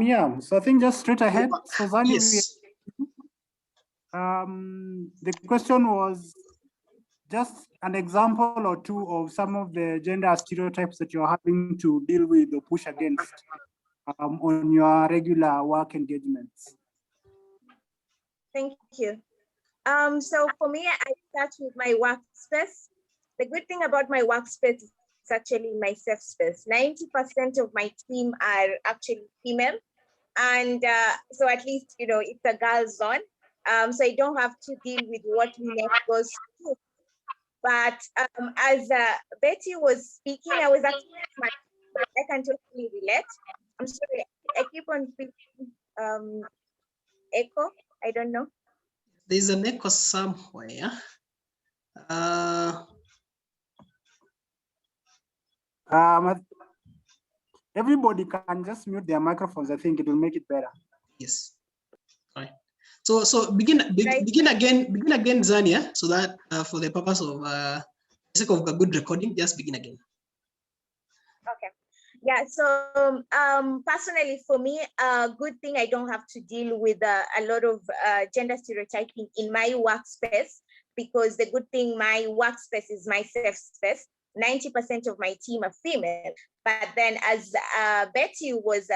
Yeah, so I think just straight ahead. So Zani, Yes. the question was just an example or two of some of the gender stereotypes that you're having to deal with or push against on your regular work engagements. Thank you. So for me, I start with my workspace. The good thing about my workspace is actually my safe space. 90% of my team are actually female. And so at least, you know, it's a girl's zone. So I don't have to deal with what Linet goes through. But as Betty was speaking, I was actually, I can totally relate. I'm sorry, I keep on feeling echo. I don't know. There's an echo somewhere. Everybody can just mute their microphones. I think it will make it better. Yes. All right. So begin again, Zania, so that for the purpose of sake of a good recording, just begin again. Okay. Yeah, so personally for me, a good thing I don't have to deal with a lot of gender stereotyping in my workspace, because the good thing, my workspace is my safe space. 90% of my team are female. But then as Betty was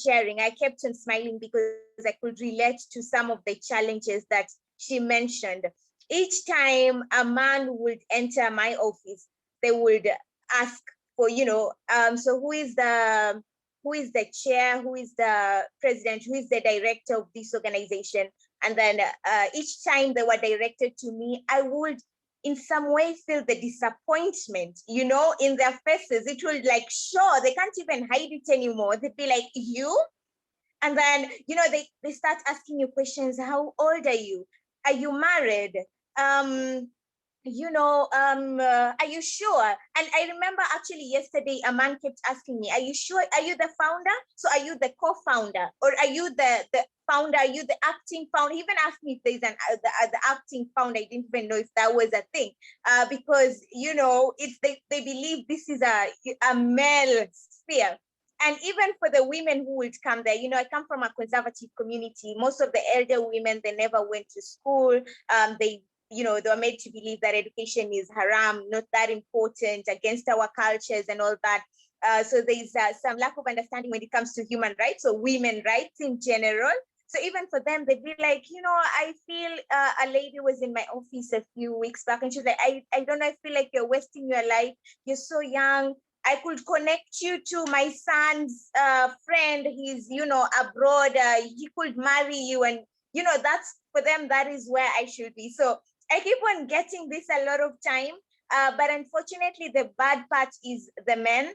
sharing, I kept on smiling because I could relate to some of the challenges that she mentioned. Each time a man would enter my office, they would ask for, you know, so who is the chair, who is the president, who is the director of this organization? And then each time they were directed to me, I would in some way feel the disappointment, you know, in their faces. It will like show, they can't even hide it anymore. They'd be like, you? And then, you know, they start asking you questions. How old are you? Are you married? You know, are you sure? And I remember actually yesterday, a man kept asking me, are you sure? Are you the founder? So are you the co-founder? Or are you the founder? Are you the acting founder? He even asked me if there's the acting founder. I didn't even know if that was a thing. Because, you know, it's they believe this is a male sphere. And even for the women who would come there, you know, I come from a conservative community. Most of the elder women, they never went to school. You know, they were made to believe that education is haram, not that important, against our cultures and all that. So there's some lack of understanding when it comes to human rights or women rights in general. So even for them, they'd be like, you know, I feel a lady was in my office a few weeks back and she's like, I don't know, I feel like you're wasting your life. You're so young. I could connect you to my son's friend. He's, you know, abroad. He could marry you. And, you know, that's for them, that is where I should be. So I keep on getting this a lot of time, but unfortunately, the bad part is the men,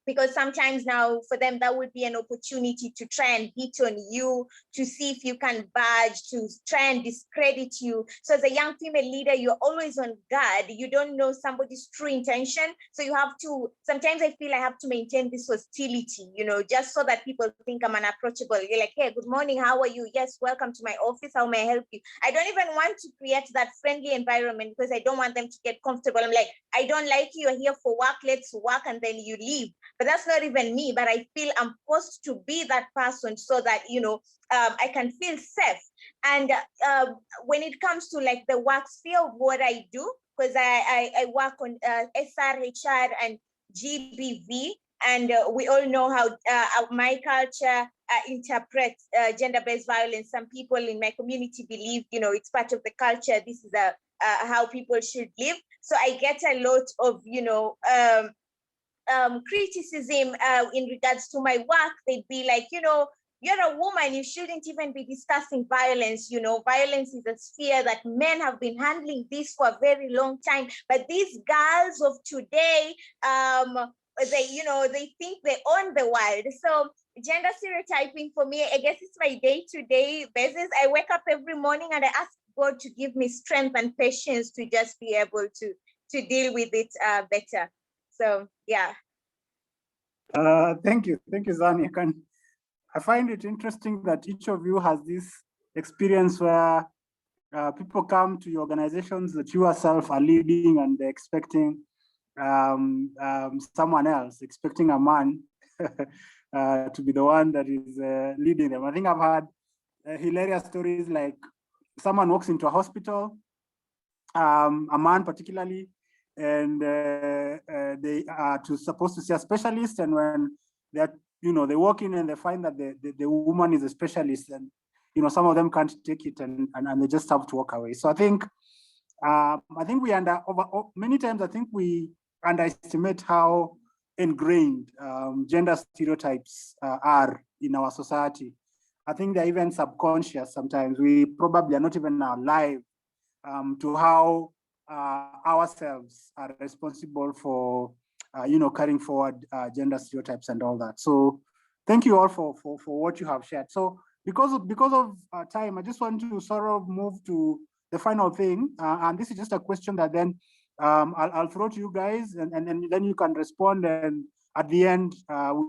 because sometimes now for them, that would be an opportunity to try and hit on you, to see if you can budge, to try and discredit you. So as a young female leader, you're always on guard. You don't know somebody's true intention. So you have to, sometimes I feel I have to maintain this hostility, you know, just so that people think I'm unapproachable. You're like, hey, good morning, how are you? Yes, welcome to my office, how may I help you? I don't even want to create that friendly environment because I don't want them to get comfortable. I'm like, I don't like you, you're here for work, let's work, and then you leave. But that's not even me, but I feel I'm forced to be that person so that, you know, I can feel safe. And when it comes to like the work sphere of what I do, because I work on SR, HR, and GBV, and we all know how my culture interprets gender-based violence. Some people in my community believe, you know, it's part of the culture. This is how people should live. So I get a lot of, you know, criticism in regards to my work. They'd be like, you know, you're a woman, you shouldn't even be discussing violence. You know, violence is a sphere that men have been handling this for a very long time. But these girls of today, they, you know, they think they own the world. So gender stereotyping for me, I guess it's my day-to-day basis. I wake up every morning and I ask God to give me strength and patience to just be able to deal with it better. So yeah. Thank you, Zani. I find it interesting that each of you has this experience where people come to your organizations that you yourself are leading and they're expecting someone else, expecting a man to be the one that is leading them. I think I've had hilarious stories like someone walks into a hospital, a man particularly, and they are supposed to see a specialist, and when they're, they walk in and they find that the woman is a specialist, and some of them can't take it, and they just have to walk away. So I think we many times I think we underestimate how ingrained gender stereotypes are in our society. I think they're even subconscious sometimes. We probably are not even alive to how ourselves are responsible for carrying forward gender stereotypes and all that. So thank you all for what you have shared. So because of time, I just want to sort of move to the final thing, and this is just a question that then I'll throw to you guys, and then you can respond, and at the end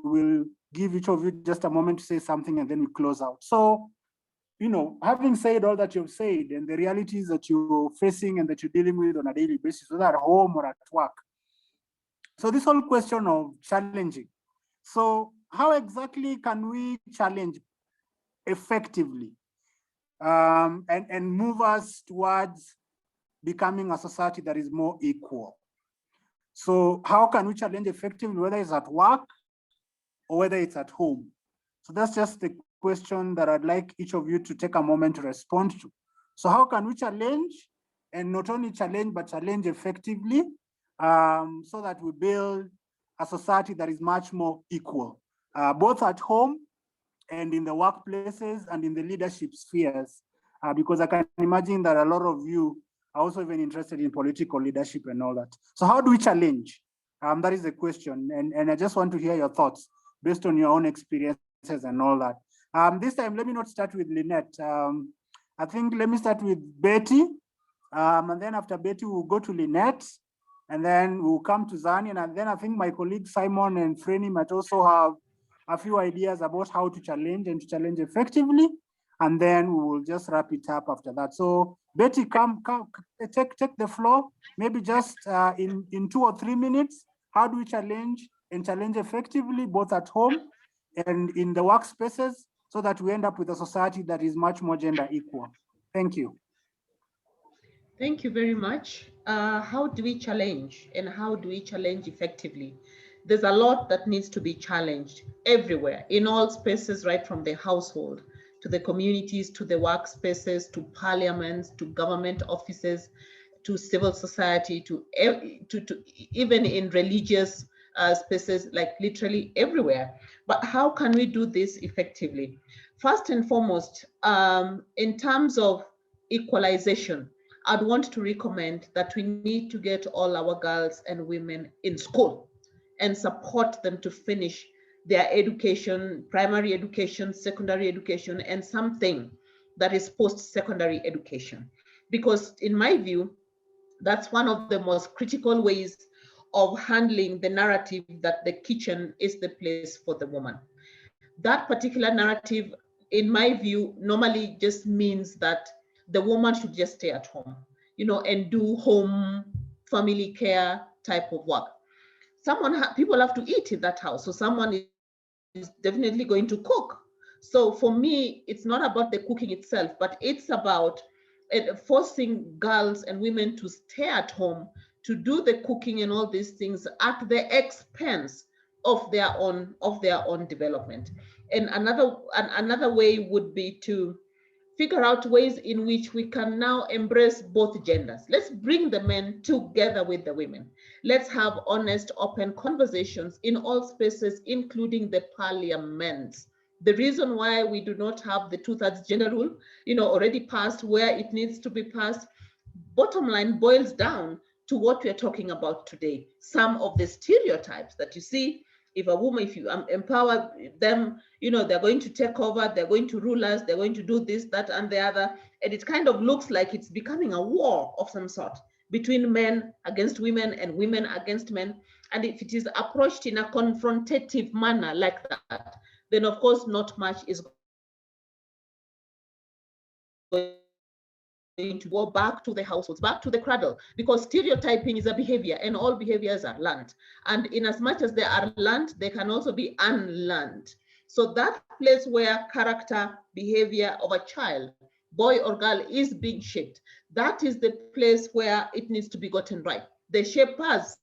we will give each of you just a moment to say something, and then we close out. So having said all that you've said and the realities that you're facing and that you're dealing with on a daily basis, whether at home or at work, so this whole question of challenging, so how exactly can we challenge effectively and move us towards becoming a society that is more equal? So how can we challenge effectively, whether it's at work or whether it's at home? So that's just the question that I'd like each of you to take a moment to respond to. So how can we challenge, and not only challenge, but challenge effectively, so that we build a society that is much more equal, both at home and in the workplaces and in the leadership spheres, because I can imagine that a lot of you are also even interested in political leadership and all that. So how do we challenge? That is the question. And I just want to hear your thoughts based on your own experiences and all that. This time, let me not start with Linet. I think let me start with Betty. And then after Betty, we'll go to Linet. And then we'll come to Zani. And then I think my colleague Simon and Freni might also have a few ideas about how to challenge and to challenge effectively. And then we will just wrap it up after that. So Betty, come take the floor. Maybe just in 2 or 3 minutes, how do we challenge and challenge effectively, both at home and in the workspaces, so that we end up with a society that is much more gender equal? Thank you. Thank you very much. How do we challenge, and how do we challenge effectively? There's a lot that needs to be challenged everywhere, in all spaces, right from the household to the communities, to the workspaces, to parliaments, to government offices, to civil society, to even in religious spaces, like literally everywhere. But how can we do this effectively? First and foremost, in terms of equalization, I'd want to recommend that we need to get all our girls and women in school and support them to finish their education, primary education, secondary education, and something that is post-secondary education. Because in my view, that's one of the most critical ways of handling the narrative that the kitchen is the place for the woman. That particular narrative, in my view, normally just means that the woman should just stay at home, and do home family care type of work. People have to eat in that house, so someone is definitely going to cook. So for me, it's not about the cooking itself, but it's about forcing girls and women to stay at home to do the cooking and all these things at the expense of their own development. And another way would be to figure out ways in which we can now embrace both genders. Let's bring the men together with the women. Let's have honest, open conversations in all spaces, including the parliaments. The reason why we do not have the 2/3 gender rule, already passed where it needs to be passed, bottom line boils down to what we're talking about today. Some of the stereotypes that you see, if you empower them, they're going to take over, they're going to rule us, they're going to do this, that, and the other. And it kind of looks like it's becoming a war of some sort between men against women and women against men. And if it is approached in a confrontative manner like that, then of course not much is going going to go back to the households, back to the cradle, because stereotyping is a behavior and all behaviors are learned. And in as much as they are learned, they can also be unlearned. So that place where character, behavior of a child, boy or girl, is being shaped, that is the place where it needs to be gotten right. The shapers,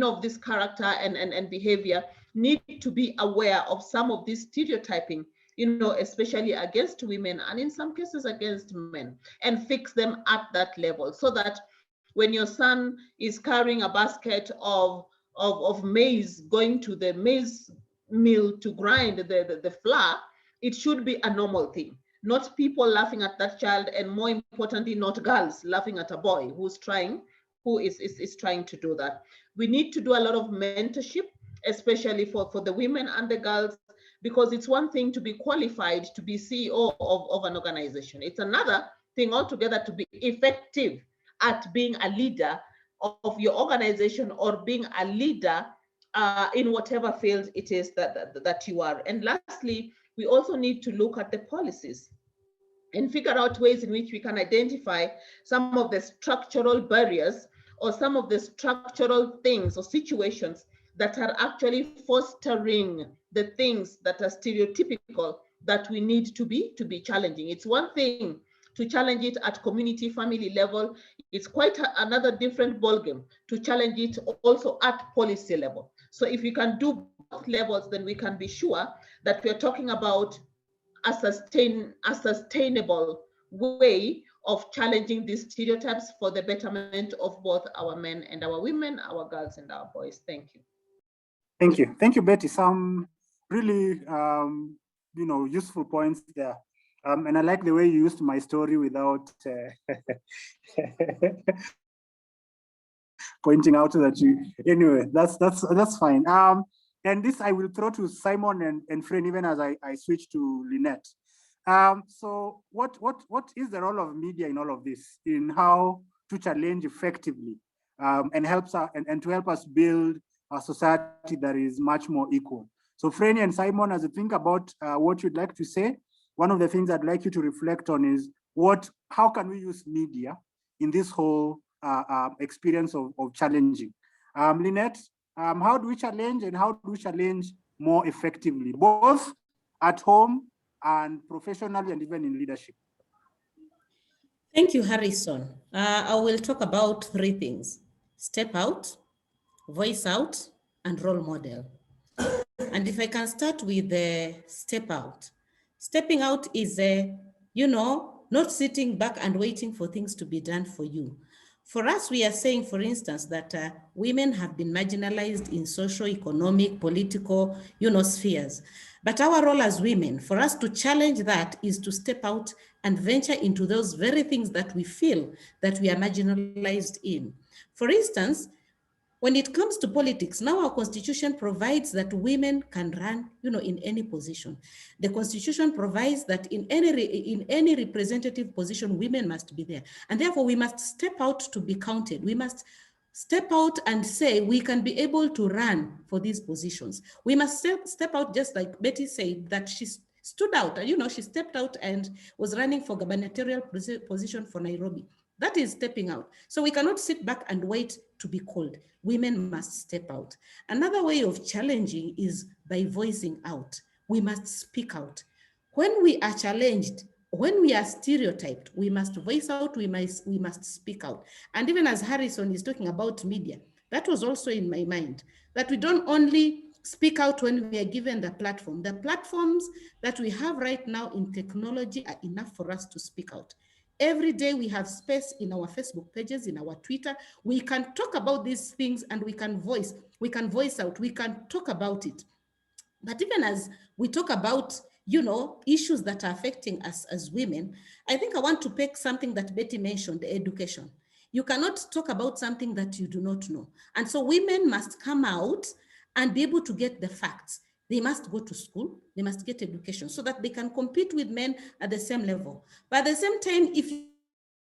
of this character and behavior need to be aware of some of this stereotyping, especially against women and in some cases against men, and fix them at that level, so that when your son is carrying a basket of maize going to the maize mill to grind the flour, it should be a normal thing, not people laughing at that child, and more importantly, not girls laughing at a boy who is trying to do that. We need to do a lot of mentorship, especially for the women and the girls, because it's one thing to be qualified to be CEO of an organization. It's another thing altogether to be effective at being a leader of your organization or being a leader in whatever field it is that you are. And lastly, we also need to look at the policies and figure out ways in which we can identify some of the structural barriers or some of the structural things or situations that are actually fostering the things that are stereotypical that we need to be challenging. It's one thing to challenge it at community, family level. It's quite another different ballgame to challenge it also at policy level. So if we can do both levels, then we can be sure that we're talking about a sustainable way of challenging these stereotypes for the betterment of both our men and our women, our girls and our boys. Thank you. Thank you. Thank you, Betty. Some really, useful points there. And I like the way you used my story without pointing out that you, anyway, that's fine. And this I will throw to Simon and Fran, even as I switch to Linet. So what is the role of media in all of this, in how to challenge effectively and to help us build a society that is much more equal? So Fran and Simon, as you think about what you'd like to say, one of the things I'd like you to reflect on is how can we use media in this whole experience of challenging? Linet, how do we challenge, and how do we challenge more effectively, both at home and professionally and even in leadership? Thank you, Harrison. I will talk about three things: step out, voice out, and role model. And if I can start with the step out. Stepping out is, not sitting back and waiting for things to be done for you. For us, we are saying, for instance, that women have been marginalized in social, economic, political, spheres. But our role as women, for us to challenge that, is to step out and venture into those very things that we feel that we are marginalized in. For instance, when it comes to politics, now our constitution provides that women can run, in any position. The constitution provides that in any representative position, women must be there. And therefore we must step out to be counted. We must step out and say we can be able to run for these positions. We must step out, just like Betty said, that she stood out, she stepped out and was running for gubernatorial position for Nairobi. That is stepping out. So we cannot sit back and wait to be called. Women must step out. Another way of challenging is by voicing out. We must speak out. When we are challenged, when we are stereotyped, we must voice out, we must speak out. And even as Harrison is talking about media, that was also in my mind, that we don't only speak out when we are given the platform. The platforms that we have right now in technology are enough for us to speak out. Every day we have space in our Facebook pages, in our Twitter. We can talk about these things and we can voice out, we can talk about it. But even as we talk about, issues that are affecting us as women, I think I want to pick something that Betty mentioned, education. You cannot talk about something that you do not know. And so women must come out and be able to get the facts. They must go to school, they must get education so that they can compete with men at the same level. But at the same time, if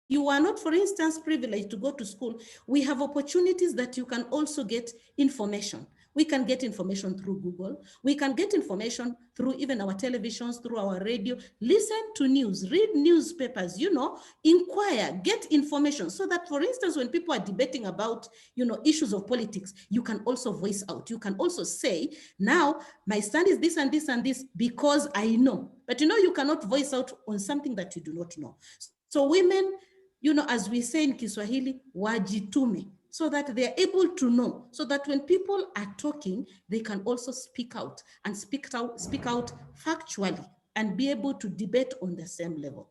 you are not, for instance, privileged to go to school, we have opportunities that you can also get information. We can get information through Google. We can get information through even our televisions, through our radio, listen to news, read newspapers, you know, inquire, get information so that, for instance, when people are debating about, you know, issues of politics, you can also voice out. You can also say, now my stand is this and this and this because I know. But you know, you cannot voice out on something that you do not know. So women, you know, as we say in Kiswahili, wajitume, so that they are able to know, so that when people are talking, they can also speak out and speak out factually and be able to debate on the same level.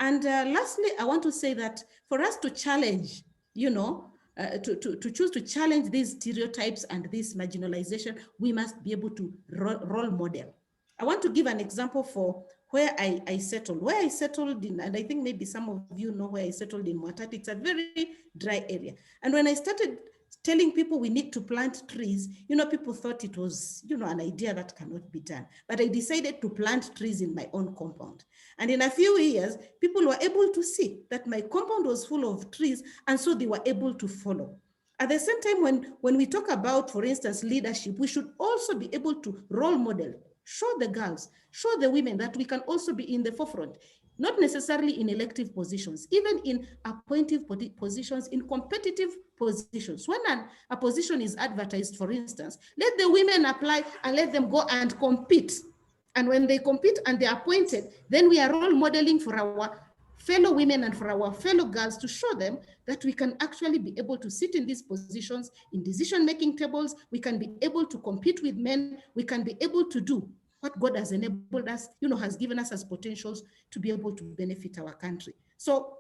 And lastly, I want to say that for us to challenge, you know, to choose to challenge these stereotypes and this marginalization, we must be able to role model. I want to give an example for where I settled. Where I settled in, and I think maybe some of you know where I settled in Mwatate, it's a very dry area. And when I started telling people we need to plant trees, you know, people thought it was, you know, an idea that cannot be done. But I decided to plant trees in my own compound. And in a few years, people were able to see that my compound was full of trees, and so they were able to follow. At the same time, when we talk about, for instance, leadership, we should also be able to role model, show the girls, show the women that we can also be in the forefront, not necessarily in elective positions, even in appointive positions, in competitive positions. When a position is advertised, for instance, let the women apply and let them go and compete. And when they compete and they're appointed, then we are role modeling for our fellow women and for our fellow girls to show them that we can actually be able to sit in these positions, in decision-making tables. We can be able to compete with men. We can be able to do what God has enabled us, you know, has given us as potentials to be able to benefit our country. So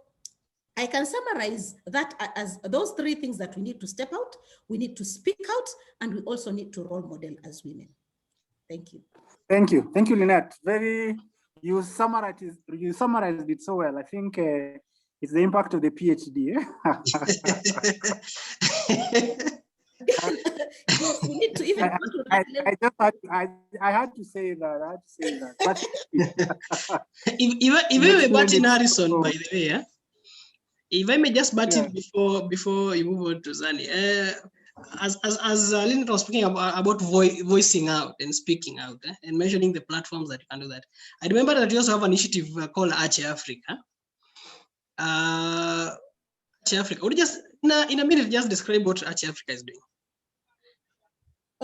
I can summarize that as those three things that we need to step out, we need to speak out, and we also need to role model as women. Thank you. Thank you, Linet. You summarized it so well. I think it's the impact of the PhD. Yes, we need to even I had to say that. But even Martin Harrison, by the way, yeah? If I may just butt in before you move on to Zani, as Linet was speaking about voicing out and speaking out and mentioning the platforms that you can do that. I remember that you also have an initiative called Arche Africa. Arche Africa. Would you just in a minute just describe what Arche Africa is doing?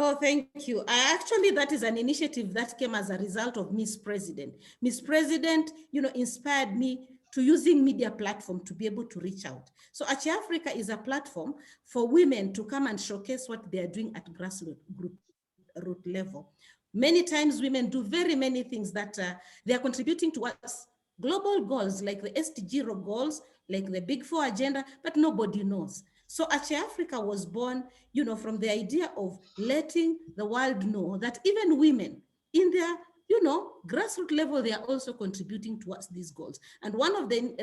Oh, thank you. Actually, that is an initiative that came as a result of Miss President. Miss President, you know, inspired me to using media platform to be able to reach out. So Arche Africa is a platform for women to come and showcase what they are doing at grassroots root level. Many times women do very many things that they are contributing towards global goals like the SDG goals, like the Big Four agenda, but nobody knows. So Arche Africa was born, you know, from the idea of letting the world know that even women in their, you know, grassroots level, they are also contributing towards these goals. And one of the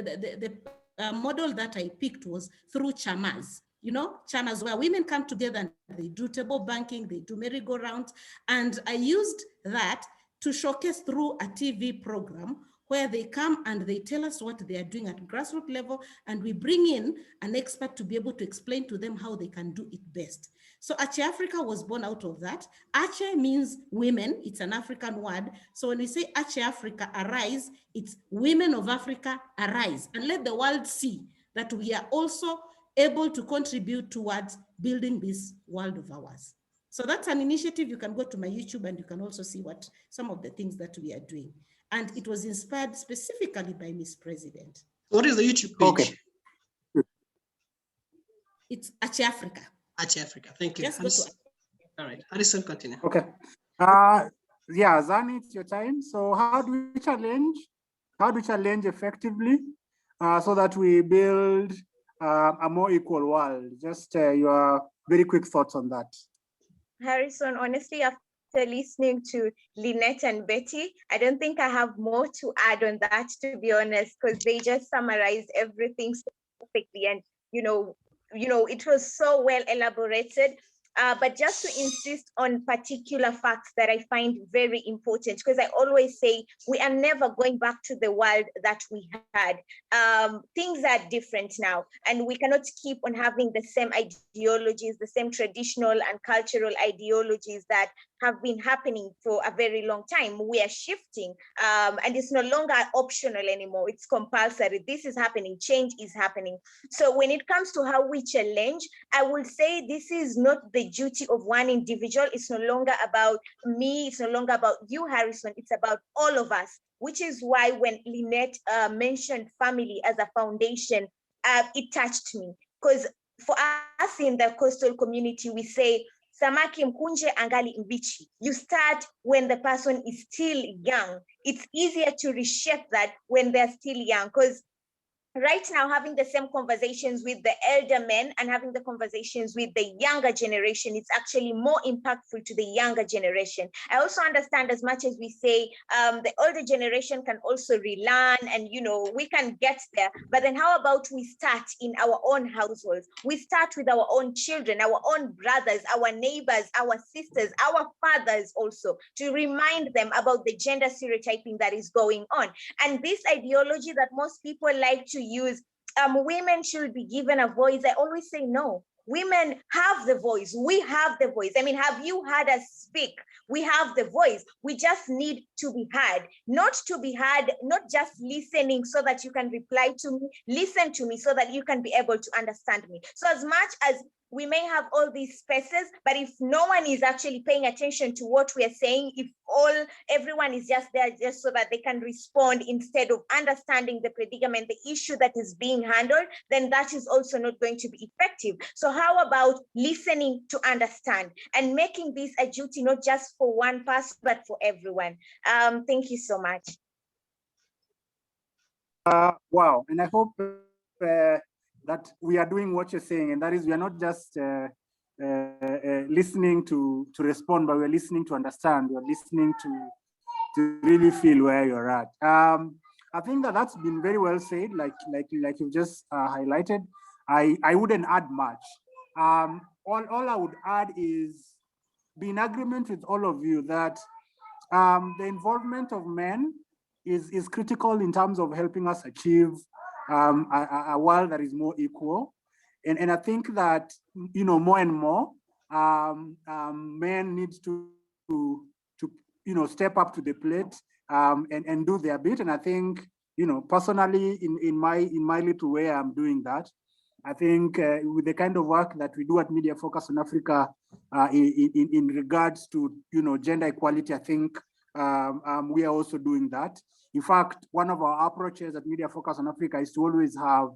model that I picked was through chamas. You know, chamas where women come together and they do table banking, they do merry-go-rounds. And I used that to showcase through a TV program where they come and they tell us what they are doing at grassroots level, and we bring in an expert to be able to explain to them how they can do it best. So Arche Africa was born out of that. Arche means women, it's an African word. So when we say Arche Africa, arise, it's women of Africa, arise, and let the world see that we are also able to contribute towards building this world of ours. So that's an initiative. You can go to my YouTube and you can also see what some of the things that we are doing. And it was inspired specifically by Miss President. What is the YouTube page? Okay. It's Arche Africa. Arche Africa, thank you. Just go to. All right, Harrison, continue. Okay. Yeah, Zani, it's your time. So how do we challenge effectively so that we build a more equal world? Just your very quick thoughts on that. Harrison, honestly, after listening to Linet and Betty, I don't think I have more to add on that, to be honest, because they just summarized everything so perfectly. And, you know, it was so well elaborated. but just to insist on particular facts that I find very important, because I always say we are never going back to the world that we had. Things are different now, and we cannot keep on having the same ideologies, the same traditional and cultural ideologies that have been happening for a very long time. We are shifting, and it's no longer optional anymore. It's compulsory. This is happening. Change is happening. So when it comes to how we challenge, I will say this is not the duty of one individual. It's no longer about me. It's no longer about you, Harrison. It's about all of us, which is why when Linet mentioned family as a foundation, it touched me. Because for us in the coastal community, we say, samaki mkunje angali mbichi. You start when the person is still young. It's easier to reshape that when they're still young, because right now, having the same conversations with the elder men and having the conversations with the younger generation, it's actually more impactful to the younger generation. I also understand, as much as we say the older generation can also relearn and, you know, we can get there. But then how about we start in our own households? We start with our own children, our own brothers, our neighbors, our sisters, our fathers also, to remind them about the gender stereotyping that is going on. And this ideology that most people like to use, women should be given a voice. I always say no. Women have the voice. We have the voice. I mean, have you heard us speak? We have the voice. We just need to be heard. Not to be heard, not just listening so that you can reply to me. Listen to me so that you can be able to understand me. So as much as we may have all these spaces, but if no one is actually paying attention to what we are saying, if everyone is just there just so that they can respond instead of understanding the predicament, the issue that is being handled, then that is also not going to be effective. So how about listening to understand and making this a duty, not just for one person, but for everyone? Thank you so much. Wow, and I hope that we are doing what you're saying, and that is we are not just listening to respond, but we're listening to understand. We're listening to really feel where you're at. I think that's been very well said, like you just highlighted. I wouldn't add much. All I would add is be in agreement with all of you that the involvement of men is critical in terms of helping us achieve a world that is more equal. And I think that, you know, more and more men need to you know, step up to the plate and do their bit. And I think, you know, personally in my little way, I'm doing that. I think with the kind of work that we do at Media Focus on Africa in regards to, you know, gender equality, I think we are also doing that. In fact, one of our approaches at Media Focus on Africa is to always have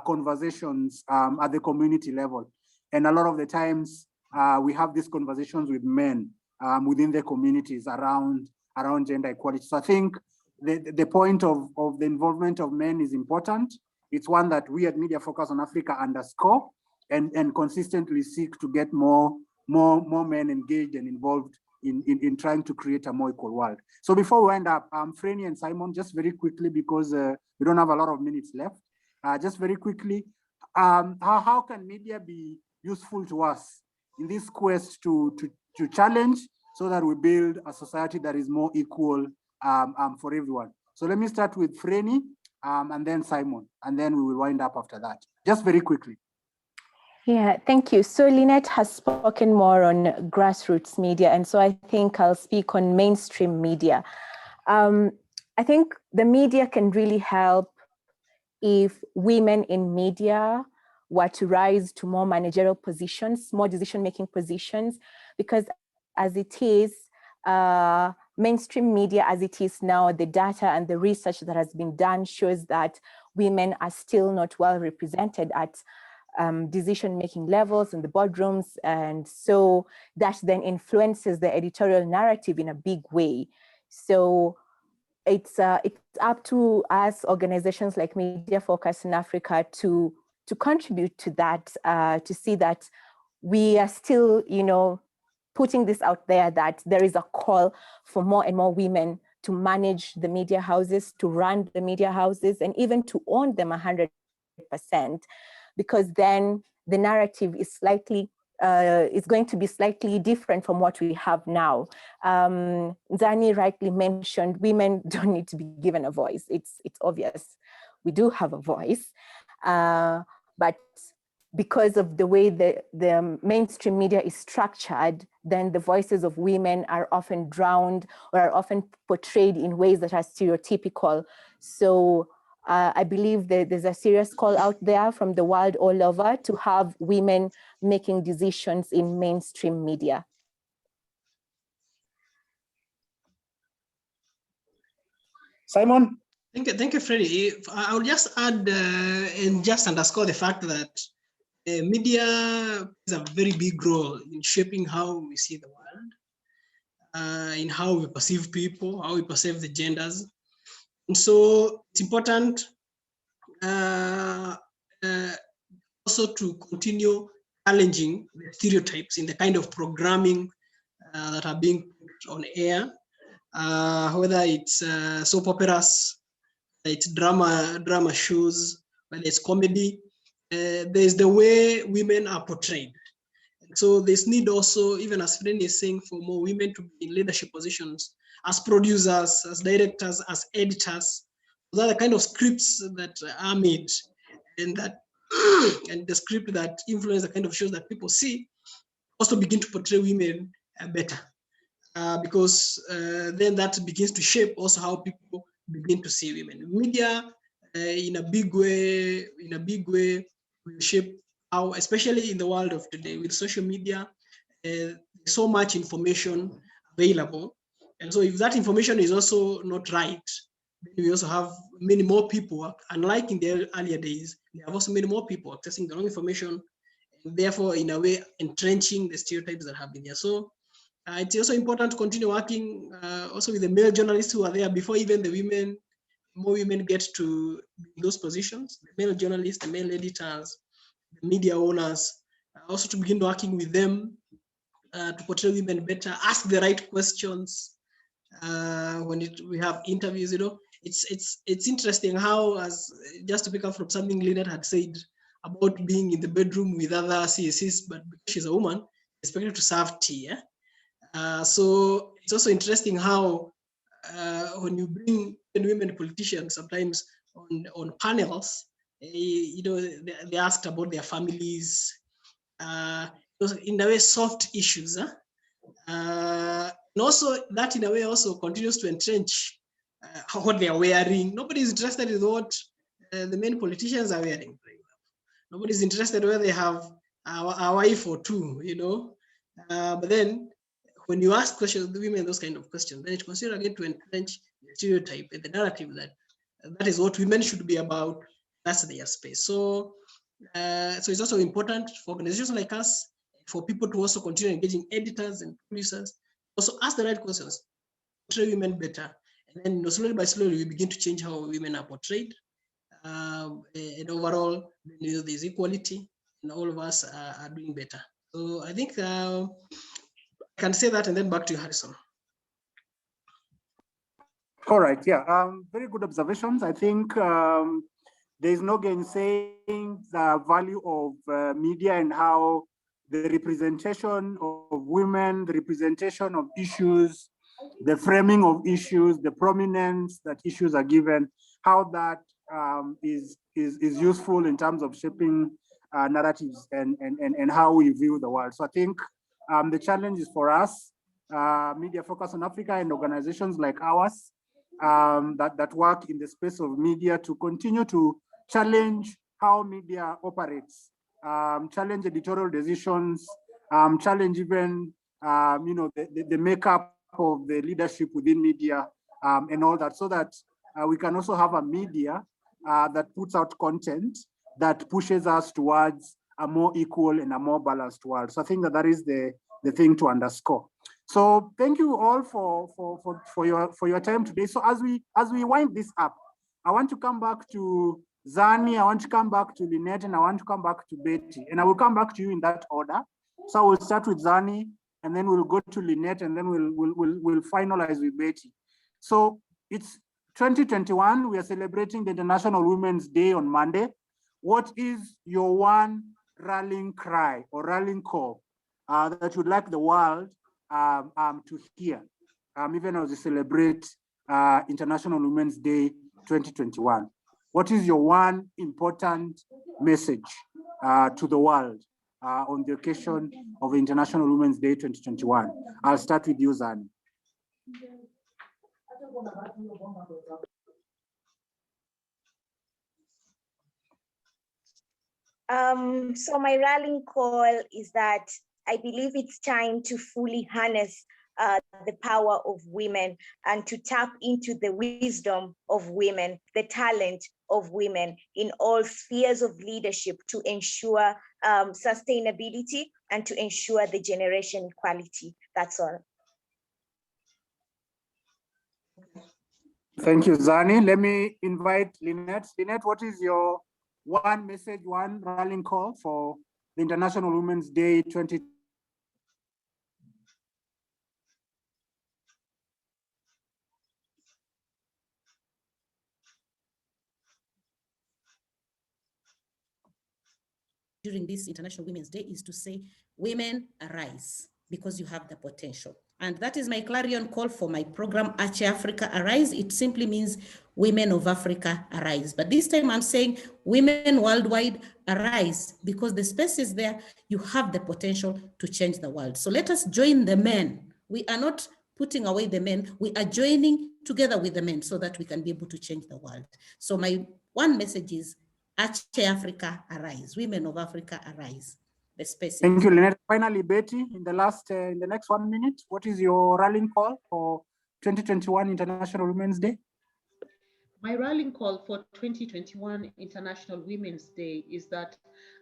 conversations at the community level. And a lot of the times we have these conversations with men within the communities around gender equality. So I think the point of the involvement of men is important. It's one that we at Media Focus on Africa underscore and consistently seek to get more men engaged and involved in trying to create a more equal world. So before we end up, Franny and Simon, just very quickly, because we don't have a lot of minutes left, just very quickly, how can media be useful to us in this quest to challenge so that we build a society that is more equal for everyone? So let me start with Franny and then Simon, and then we will wind up after that. Just very quickly. Yeah, thank you. So Linet has spoken more on grassroots media, and so I think I'll speak on mainstream media. I think the media can really help if women in media were to rise to more managerial positions, more decision-making positions, because as it is, mainstream media as it is now, the data and the research that has been done shows that women are still not well represented at decision-making levels in the boardrooms, and so that then influences the editorial narrative in a big way. So it's up to us, organizations like Media Focus in Africa, to contribute to that, to see that we are still, you know, putting this out there, that there is a call for more and more women to manage the media houses, to run the media houses, and even to own them 100%, because then the narrative is slightly is going to be slightly different from what we have now. Zani rightly mentioned, women don't need to be given a voice. It's obvious. We do have a voice, but because of the way the mainstream media is structured, then the voices of women are often drowned or are often portrayed in ways that are stereotypical. So I believe that there's a serious call out there from the world all over to have women making decisions in mainstream media. Simon? Thank you, Freddie. I would just add and just underscore the fact that media plays a very big role in shaping how we see the world, in how we perceive people, how we perceive the genders. And so it's important also to continue challenging the stereotypes in the kind of programming that are being put on air, whether it's soap operas, it's drama shows, whether it's comedy. There's the way women are portrayed. So there's need also, even as Fren is saying, for more women to be in leadership positions, as producers, as directors, as editors. Those are the kind of scripts that are made, and that and the script that influence the kind of shows that people see also begin to portray women better, because then that begins to shape also how people begin to see women. Media, in a big way, will shape how, especially in the world of today, with social media, so much information available. And so if that information is also not right, then we also have many more people, unlike in the earlier days, we have also many more people accessing the wrong information, and therefore, in a way, entrenching the stereotypes that have been there. So it's also important to continue working also with the male journalists who are there before even the women, more women get to those positions, the male journalists, the male editors, the media owners, also to begin working with them to portray women better, ask the right questions when we have interviews. You know, it's interesting how, as just to pick up from something Linet had said about being in the bedroom with other CSCs, but because she's a woman, expected to serve tea. So it's also interesting how when you bring women politicians, sometimes on panels, you know, they asked about their families, in a way soft issues. And also that in a way also continues to entrench what they are wearing. Nobody's interested in what the main politicians are wearing. Nobody's interested whether they have a wife or two, you know. But then when you ask questions, the women, those kind of questions, then it's considered again to entrench the stereotype and the narrative that that is what women should be about. That's their space. So, so it's also important for organizations like us, for people to also continue engaging editors and producers, also ask the right questions, portray women better, and then slowly by slowly we begin to change how women are portrayed, and overall, you know, there's equality, and all of us are doing better. So I think I can say that, and then back to you, Harrison. All right, yeah, very good observations. I think there is no gainsaying the value of media and how the representation of women, the representation of issues, the framing of issues, the prominence that issues are given, how that is useful in terms of shaping narratives and how we view the world. So I think the challenge is for us, Media Focus on Africa and organizations like ours that work in the space of media, to continue to challenge how media operates, challenge editorial decisions, challenge even you know, the makeup of the leadership within media, and all that, so that we can also have a media that puts out content that pushes us towards a more equal and a more balanced world. So I think that is the thing to underscore. So thank you all for your time today. So as we wind this up, I want to come back to Zani, I want to come back to Linet, and I want to come back to Betty, and I will come back to you in that order. So we'll start with Zani, and then we'll go to Linet, and then we'll finalize with Betty. So it's 2021. We are celebrating the International Women's Day on Monday. What is your one rallying cry or rallying call that you'd like the world to hear, even as we celebrate International Women's Day 2021? What is your one important message to the world on the occasion of International Women's Day 2021? I'll start with you, Zani. So my rallying call is that I believe it's time to fully harness the power of women and to tap into the wisdom of women, the talent of women in all spheres of leadership to ensure sustainability and to ensure the generation equality. That's all. Thank you, Zani. Let me invite Linet. Linet, what is your one message, one rallying call for the International Women's Day 2020? During this International Women's Day is to say, women arise, because you have the potential. And that is my clarion call for my program, Archie Africa Arise. It simply means women of Africa arise. But this time I'm saying women worldwide arise, because the space is there, you have the potential to change the world. So let us join the men. We are not putting away the men, we are joining together with the men so that we can be able to change the world. So my one message is, Archie Africa arise, women of Africa arise. The space. Thank you, Linet. Finally, Betty, in the next 1 minute, what is your rallying call for 2021 International Women's Day? My rallying call for 2021 International Women's Day is that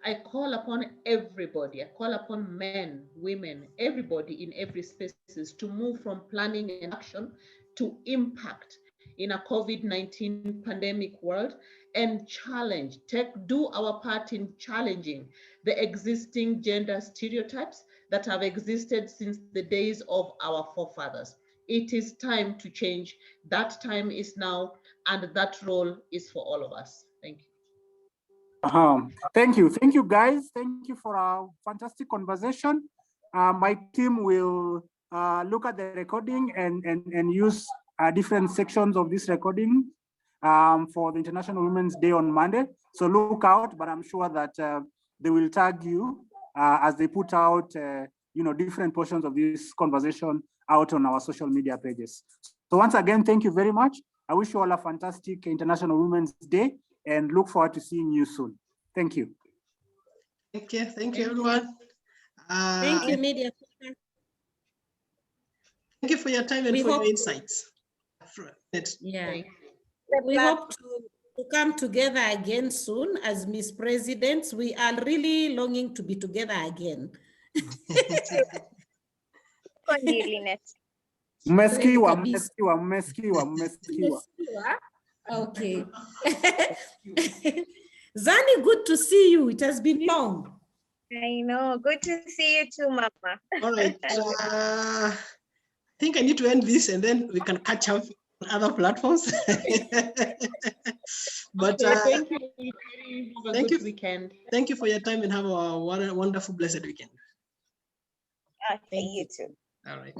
I call upon everybody, I call upon men, women, everybody in every spaces to move from planning and action to impact in a COVID-19 pandemic world and challenge, do our part in challenging the existing gender stereotypes that have existed since the days of our forefathers. It is time to change. That time is now, and that role is for all of us. Thank you. Thank you, guys. Thank you for our fantastic conversation. My team will look at the recording and use different sections of this recording for the International Women's Day on Monday. So look out, but I'm sure that they will tag you as they put out different portions of this conversation out on our social media pages. So once again, thank you very much. I wish you all a fantastic International Women's Day and look forward to seeing you soon. Thank you. Thank you everyone. Thank you, media. Thank you for your time and for your insights. Yeah. We hope to come together again soon as Miss Presidents. We are really longing to be together again. Okay. Zani, good to see you. It has been long. I know. Good to see you too, Mama. All right. I think I need to end this and then we can catch up on other platforms. But thank you. Have a good weekend. Thank you for your time and have a wonderful, blessed weekend. Okay, you too. All right.